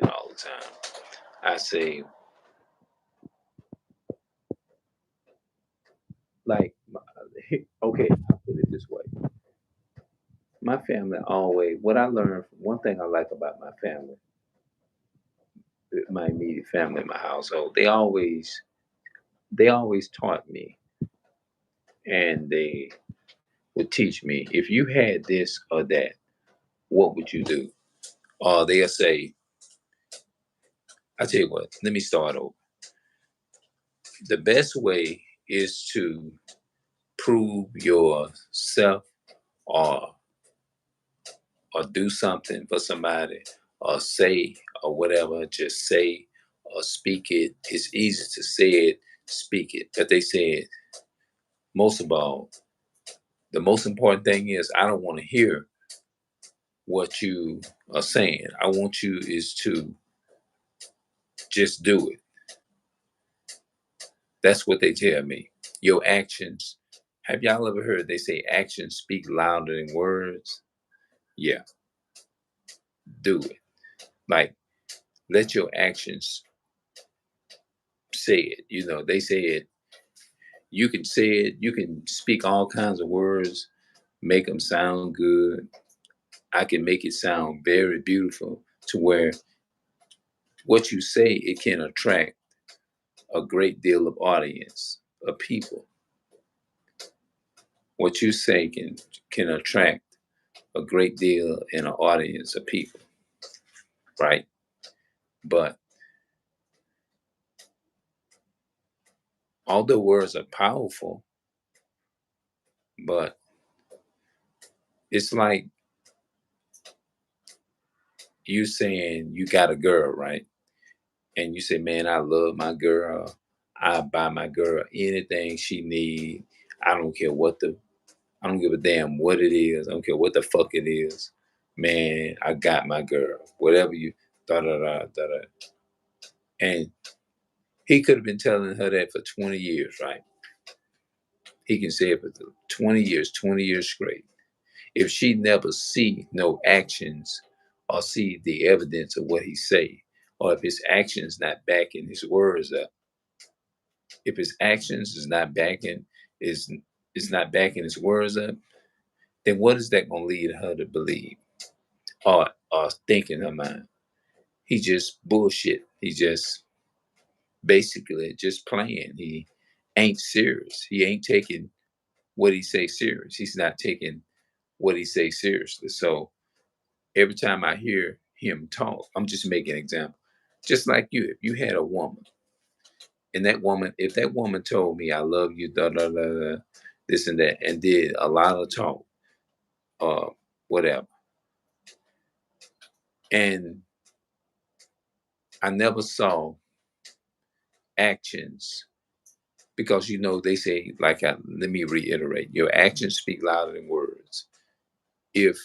All the time. I say, like, okay, I'll put it this way. My family always, what I learned, one thing I like about my family, my immediate family, my household, they always taught me and they would teach me, if you had this or that, what would you do? Or they'll say, I tell you what, let me start over. The best way is to prove yourself or do something for somebody or say or whatever, just say or speak it. It's easy to say it, speak it. But they said, most of all, the most important thing is I don't want to hear what you are saying. I want you is to just do it. That's what they tell me. Your actions. Have y'all ever heard they say actions speak louder than words? Yeah, do it. Like, let your actions say it. They say it. You can say it. You can speak all kinds of words, make them sound good. I can make it sound very beautiful to where what you say, it can attract a great deal of audience of people. What you say can attract a great deal in an audience of people, right? But although words are powerful, but it's like you saying you got a girl, right? And you say, man, I love my girl. I buy my girl anything she need. I don't care I don't give a damn what it is. I don't care what the fuck it is. Man, I got my girl. Whatever you, da da da da da. And he could have been telling her that for 20 years, right? He can say it for 20 years straight. If she never see no actions or see the evidence of what he say, or if his actions not backing his words up, if his actions is is not backing his words up, then what is that gonna lead her to believe or think in her mind? He just bullshit. He just basically just playing. He ain't serious. He ain't taking what he say serious. He's not taking what he say seriously. So every time I hear him talk, I'm just making an example. Just like you, if you had a woman, and if that woman told me I love you, da da da da, this and that, and did a lot of talk, uh, whatever, and I never saw actions because they say, let me reiterate, your actions speak louder than words. If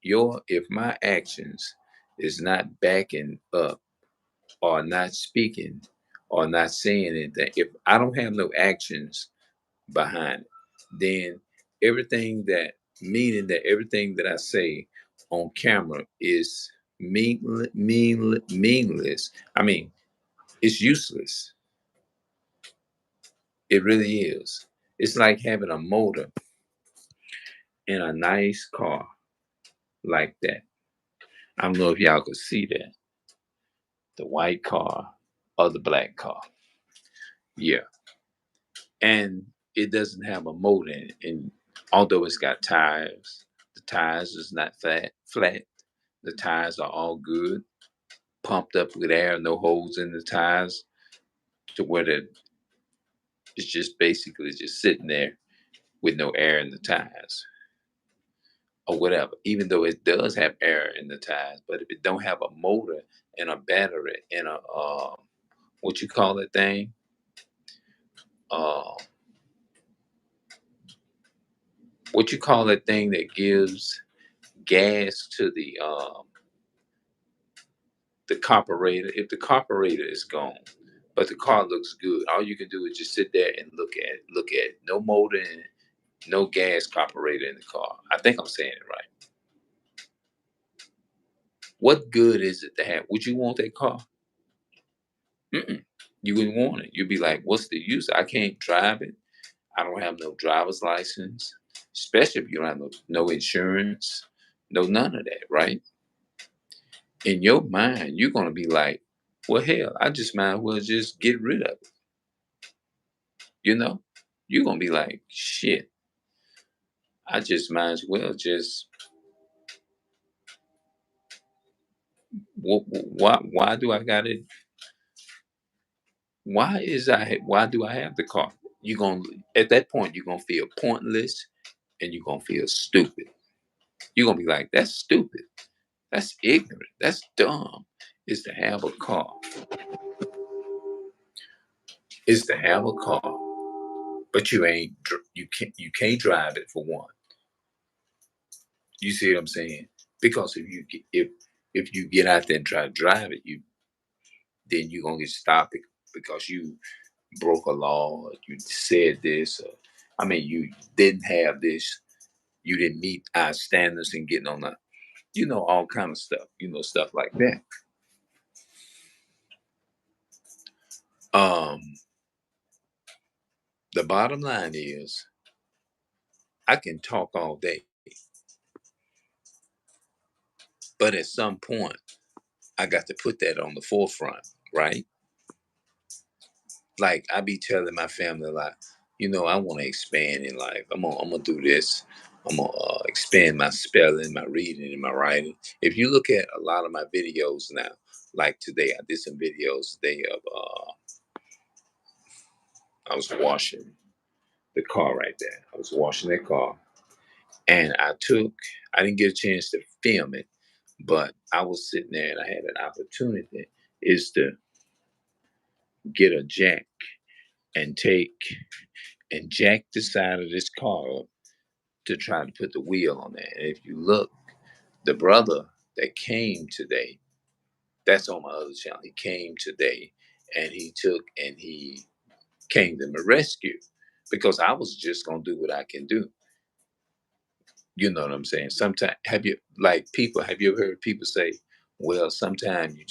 if my actions is not backing up or not speaking or not saying anything, if I don't have no actions behind it, then everything that I say on camera is meaningless. I mean, it's useless. It really is. It's like having a motor in a nice car like that. I don't know if y'all could see that. The white car or the black car. Yeah. And it doesn't have a motor in it. And although it's got tires, the tires is not flat. The tires are all good, pumped up with air, no holes in the tires, to where it's just basically just sitting there with no air in the tires or whatever. Even though it does have air in the tires, but if it don't have a motor and a battery and a what you call that thing, uh, what you call that thing that gives gas to the carburetor, if the carburetor is gone, but the car looks good, all you can do is just sit there and look at it. No motor in it, no gas carburetor in the car. I think I'm saying it right. What good is it to have? Would you want that car? Mm-mm. You wouldn't want it. You'd be like, what's the use? I can't drive it. I don't have no driver's license, especially if you don't have no insurance, no none of that, right? In your mind, you're gonna be like, well, hell, I just might as well just get rid of it. You know, you're gonna be like, shit, I just might as well just. Why do I got it? Why do I have the car? You gonna At that point you're gonna feel pointless and you're gonna feel stupid. You're gonna be like, that's stupid. That's ignorant. That's dumb. Is to have a car. Is to have a car, but you can't drive it for one. You see what I'm saying? Because if you get out there and try to drive it, then you're gonna get stopped because you broke a law. Or you said this. Or, I mean, you didn't have this. You didn't meet our standards in getting on the, all kind of stuff. Stuff like that. Um, the bottom line is, I can talk all day, but at some point, I got to put that on the forefront, right? Like I be telling my family a lot, I want to expand in life. I'm gonna do this. I'm gonna expand my spelling, my reading, and my writing. If you look at a lot of my videos now, like today, I did some videos today of I was washing the car right there. I was washing that car, and I didn't get a chance to film it, but I was sitting there and I had an opportunity is to get a jack and take and jack the side of this car up to try to put the wheel on there. And if you look, the brother that came today, that's on my other channel. He came today and he came to my rescue because I was just gonna do what I can do. You know what I'm saying? Sometimes have you ever heard people say, well, sometimes you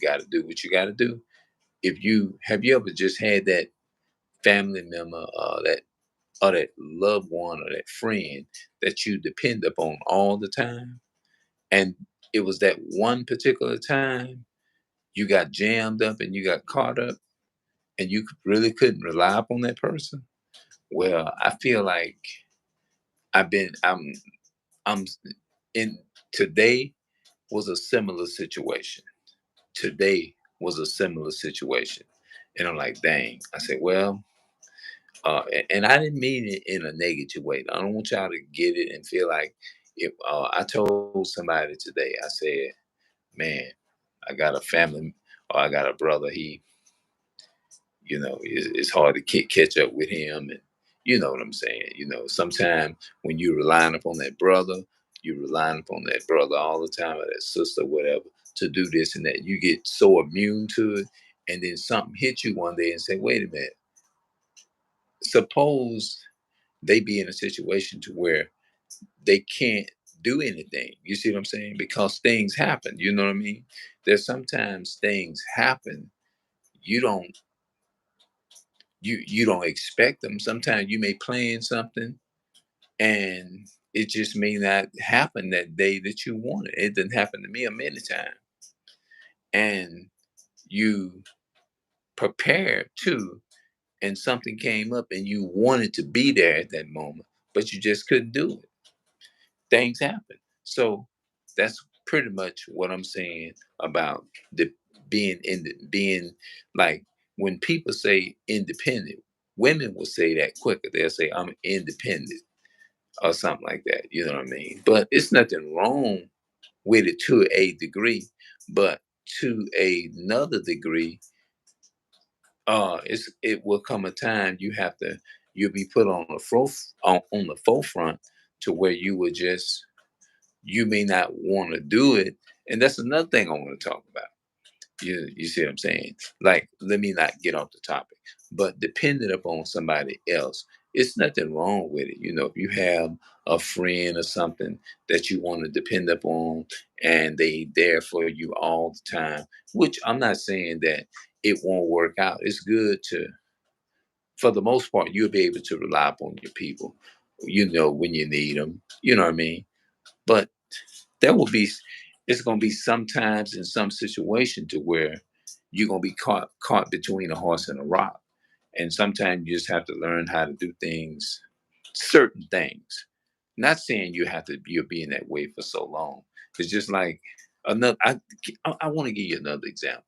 gotta do what you gotta do? If you Have you ever just had that family member that loved one or that friend that you depend upon all the time? And it was that one particular time you got jammed up and you got caught up and you really couldn't rely upon that person. Well, I feel like I've been I'm in today was a similar situation. Today was a similar situation. And I'm like, dang. I said, well, and I didn't mean it in a negative way. I don't want y'all to get it and feel like if I told somebody today, I said, man, I got a family or I got a brother. It's hard to catch up with him. And you know what I'm saying? Sometimes when you're relying upon that brother, you're relying upon that brother all the time or that sister, whatever, to do this and that. You get so immune to it. And then something hits you one day and say, wait a minute, suppose they be in a situation to where they can't do anything. You see what I'm saying? Because things happen. You know what I mean? There's sometimes things happen. You don't you don't expect them. Sometimes you may plan something and it just may not happen that day that you wanted. It didn't happen to me a many times. And you prepared too, and something came up and you wanted to be there at that moment, but you just couldn't do it. Things happen. So that's pretty much what I'm saying about the being like when people say independent, women will say that quicker. They'll say I'm independent or something like that. You know what I mean? But it's nothing wrong with it to a degree, but to another degree, it will come a time you'll be put on on the forefront to where you may not want to do it. And that's another thing I want to talk about. You see what I'm saying? Like, let me not get off the topic, but depending upon somebody else, it's nothing wrong with it. If you have a friend or something that you want to depend upon, and they there for you all the time, which I'm not saying that it won't work out. It's good to, for the most part, you'll be able to rely upon your people. When you need them. You know what I mean? But there will be it's going to be sometimes in some situation to where you're going to be caught between a horse and a rock, and sometimes you just have to learn how to do things, certain things. Not saying you're being that way for so long. It's just like another. I want to give you another example.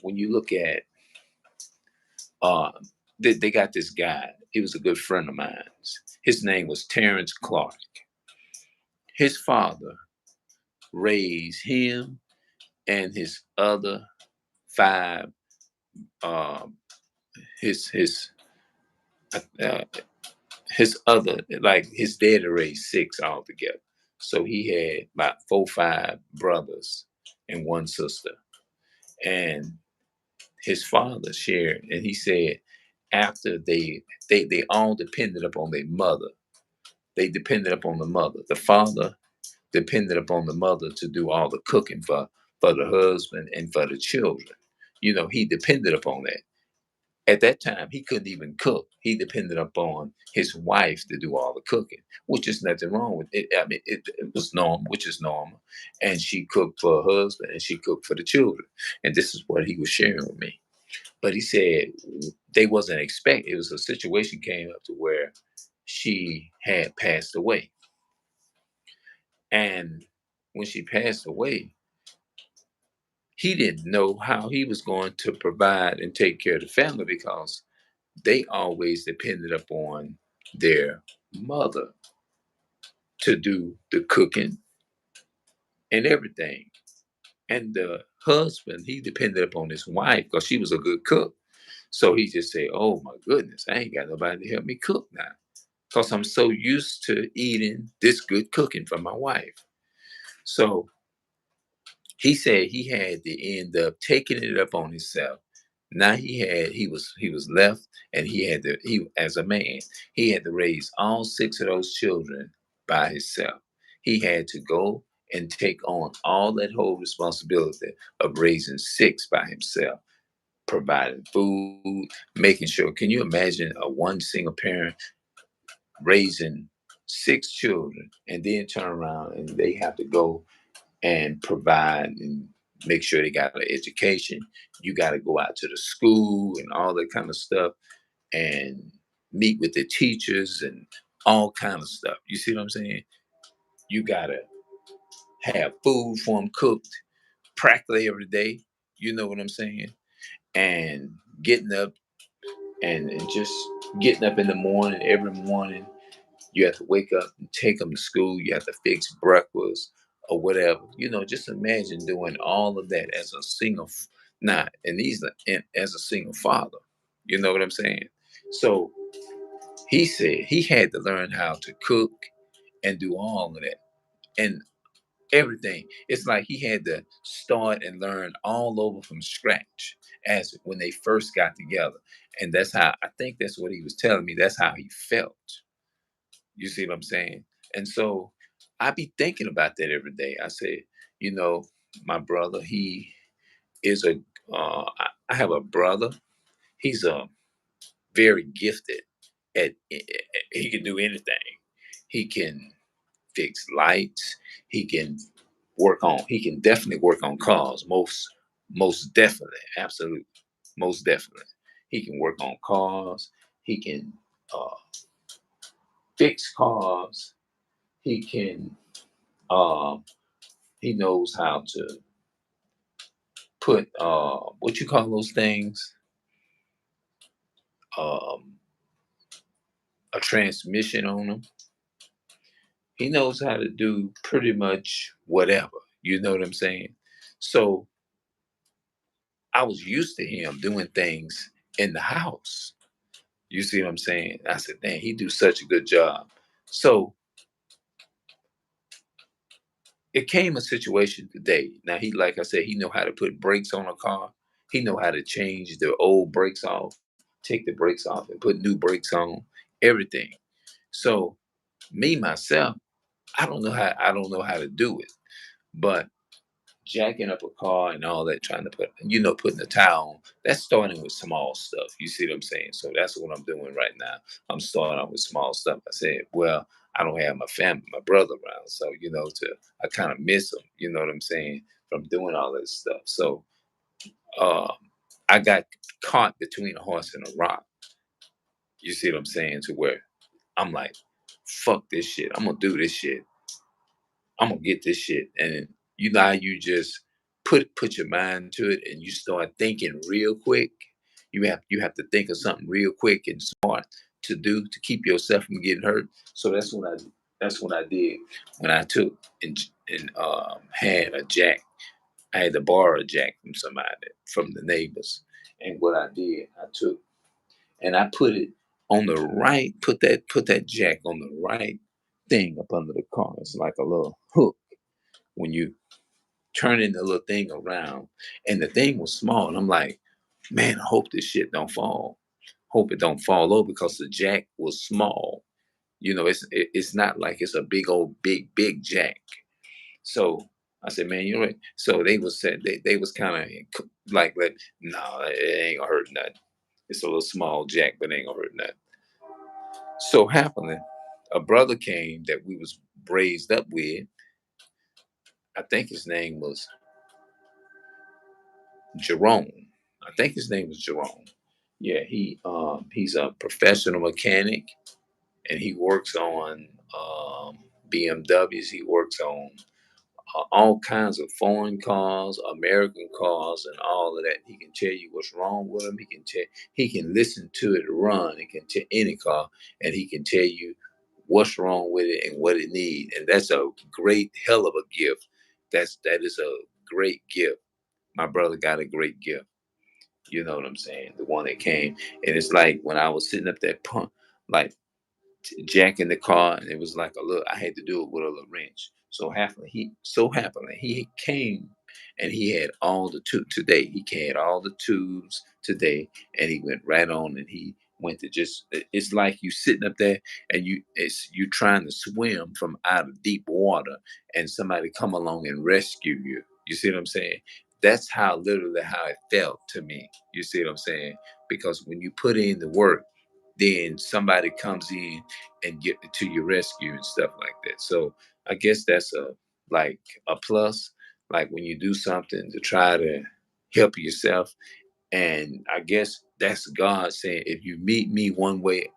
When you look at uh, they got this guy. He was a good friend of mine. His name was Terrence Clark. His father raised him and his other five, um uh, uh, his other, like his dad raised six altogether. So he had about 4, 5 brothers and one sister. And his father shared, and he said after they all depended upon their mother. They depended upon the mother. The father depended upon the mother to do all the cooking for the husband and for the children. He depended upon that. At that time, he couldn't even cook. He depended upon his wife to do all the cooking, which is nothing wrong with it. I mean, it was normal, which is normal. And she cooked for her husband and she cooked for the children. And this is what he was sharing with me. But he said they wasn't expect. It was a situation came up to where she had passed away. And when she passed away, he didn't know how he was going to provide and take care of the family because they always depended upon their mother to do the cooking and everything. And the husband, he depended upon his wife because she was a good cook. So he just said, "Oh my goodness, I ain't got nobody to help me cook now because I'm so used to eating this good cooking from my wife." So he said he had to end up taking it up on himself. Now he was left, and he as a man he had to raise all six of those children by himself. He had to go and take on all that whole responsibility of raising six by himself, providing food, making sure. Can you imagine a one single parent raising six children and then turn around and they have to go and provide and make sure they got an education. You got to go out to the school and all that kind of stuff and meet with the teachers and all kind of stuff. You see what I'm saying? You got to have food for them cooked practically every day. You know what I'm saying? And getting up and just getting up in the morning, every morning, you have to wake up and take them to school. You have to fix breakfast or whatever. Just imagine doing all of that as a not, and as a single father. You know what I'm saying? So he said he had to learn how to cook and do all of that and everything. It's like he had to start and learn all over from scratch as when they first got together. And that's how I think that's what he was telling me. That's how he felt. You see what I'm saying? And so I be thinking about that every day. I say, you know, my brother, he is I have a brother. He's a very gifted he can do anything. He can fix lights. He can he can definitely work on cars. Most definitely. Absolutely. Most definitely. He can work on cars. He can uh, fix cars. He can Um, he knows how to put what you call those things, um, a transmission on them. He knows how to do pretty much whatever. You know what I'm saying? So I was used to him doing things in the house. You see what I'm saying? I said, "Man, he do such a good job." So it came a situation today. Now he, like I said, he know how to put brakes on a car. He know how to change the old brakes off, take the brakes off, and put new brakes on. Everything. So me myself, I don't know how to do it. But jacking up a car and all that, trying to put, putting the tire on, that's starting with small stuff. You see what I'm saying? So that's what I'm doing right now. I'm starting off with small stuff. I said, well, I don't have my family, my brother around. So, I kind of miss him, you know what I'm saying, from doing all this stuff. So uh, I got caught between a horse and a rock. You see what I'm saying? To where I'm like, fuck this shit. I'm going to do this shit. I'm gonna get this shit. And you know how you just put your mind to it and you start thinking real quick. You have to think of something real quick and smart to do to keep yourself from getting hurt. So that's what I did when I took and had a jack. I had to borrow a jack from somebody, from the neighbors. And what I did, I took and I put it on the right, put that jack on the right thing up under the car. It's like a little hook when you turning the little thing around, and the thing was small. And I'm like, man, I hope this shit don't fall. Hope it don't fall over because the jack was small. It's not like it's a big old big jack. So I said, man, you know what? So they was said they was kind of like, no, it ain't gonna hurt nothing. It's a little small jack, but it ain't gonna hurt nothing. So happily, a brother came that we was raised up with. I think his name was Jerome. I think his name was Jerome. Yeah, he's a professional mechanic, and he works on BMWs. He works on all kinds of foreign cars, American cars, and all of that. He can tell you what's wrong with them. He can listen to it run. He can tell any car, and he can tell you what's wrong with it and what it needs. And that's a great hell of a gift. That is a great gift. My brother got a great gift. You know what I'm saying? The one that came, and it's like when I was sitting up there, pump, like jacking the car, and it was like a little. I had to do it with a little wrench. So happily he came, and he had all the tube today. He had all the tubes today, and he went right on, and he went to just. It's like you sitting up there, and you trying to swim from out of deep water, and somebody come along and rescue you. You see what I'm saying? That's how literally how it felt to me. You see what I'm saying? Because when you put in the work, then somebody comes in and get to your rescue and stuff like that. So I guess that's like a plus. Like when you do something to try to help yourself, and I guess that's God saying, if you meet me one way,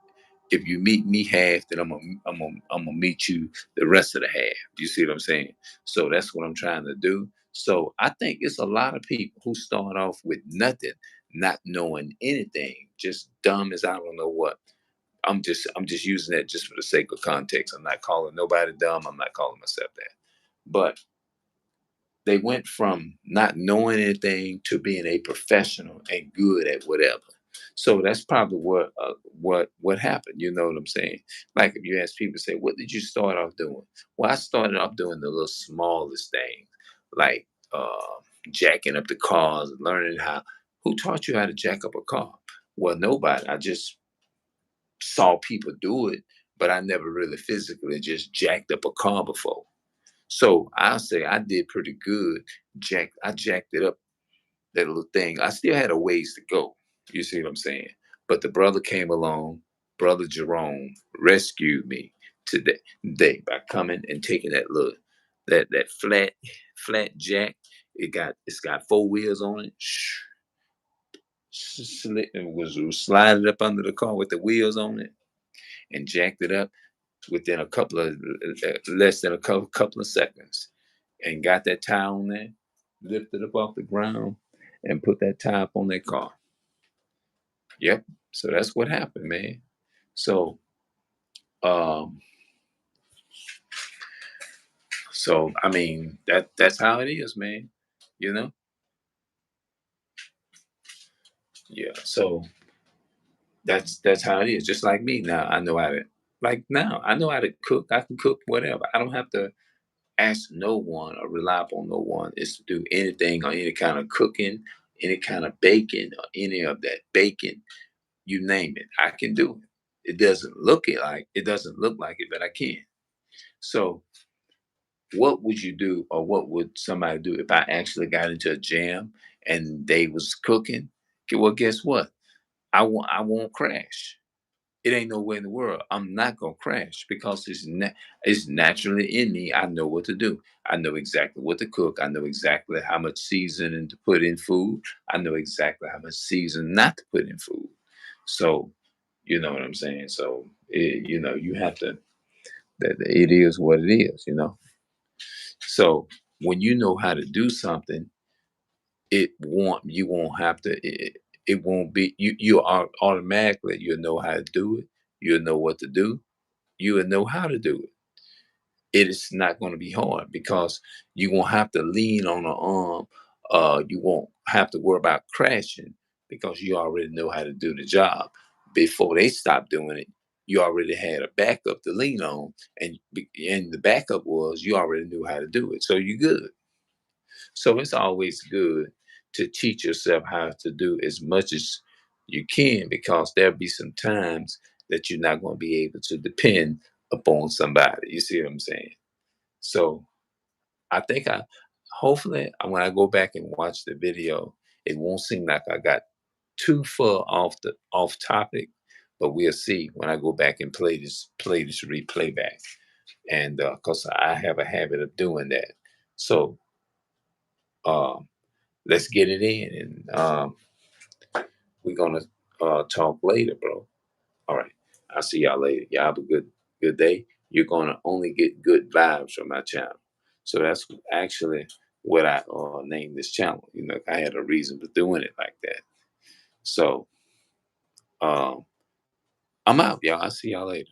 if you meet me half, then I'm gonna meet you the rest of the half. You see what I'm saying? So that's what I'm trying to do. So I think it's a lot of people who start off with nothing, not knowing anything, just dumb as I don't know what. I'm just using that just for the sake of context. I'm not calling nobody dumb. I'm not calling myself that. But they went from not knowing anything to being a professional and good at whatever. So that's probably what happened. You know what I'm saying? Like if you ask people, say, "What did you start off doing?" Well, I started off doing the little smallest things, like jacking up the cars, learning how. Who taught you how to jack up a car? Well, nobody. I just saw people do it, but I never really physically just jacked up a car before. So I'll say I did pretty good. I jacked it up, that little thing. I still had a ways to go. You see what I'm saying? But the brother came along, brother Jerome rescued me today by coming and taking that little that flat jack. It's got four wheels on it. It was slided up under the car with the wheels on it and jacked it up within a couple of less than a couple of seconds, and got that tire on there, lifted up off the ground, and put that tire up on that car. Yep. So that's what happened, man. So um, so I mean that's how it is, man. You know. Yeah. So that's how it is. Just like me now, I know how to. Like now, I know how to cook. I can cook whatever. I don't have to. ask no one or rely upon no one is to do anything or any kind of cooking, any kind of baking or any of that baking, you name it, I can do it. It doesn't look like it, but I can. So what would you do or what would somebody do if I actually got into a jam and they was cooking? Well, guess what? I won't crash. It ain't nowhere in the world. I'm not gonna crash because it's naturally in me. I know what to do. I know exactly what to cook. I know exactly how much seasoning to put in food. I know exactly how much season not to put in food. So, you know what I'm saying. So, you have to. That it is what it is. So when you know how to do something, you won't have to. It won't be you are automatically you'll know how to do it. You'll know what to do. You will know how to do it. It is not going to be hard because you won't have to lean on an arm. You won't have to worry about crashing because you already know how to do the job. Before they stop doing it, you already had a backup to lean on, and the backup was you already knew how to do it, so you're good. So it's always good to teach yourself how to do as much as you can because there'll be some times that you're not going to be able to depend upon somebody. You see what I'm saying? So I think hopefully, when I go back and watch the video, it won't seem like I got too far off topic, but we'll see when I go back and play this replay back, and because I have a habit of doing that. So um, let's get it in, and we're gonna talk later, bro. All right, I'll see y'all later. Y'all have a good day. You're gonna only get good vibes from my channel. So that's actually what I named this channel. I had a reason for doing it like that. So um, I'm out, y'all. I'll see y'all later.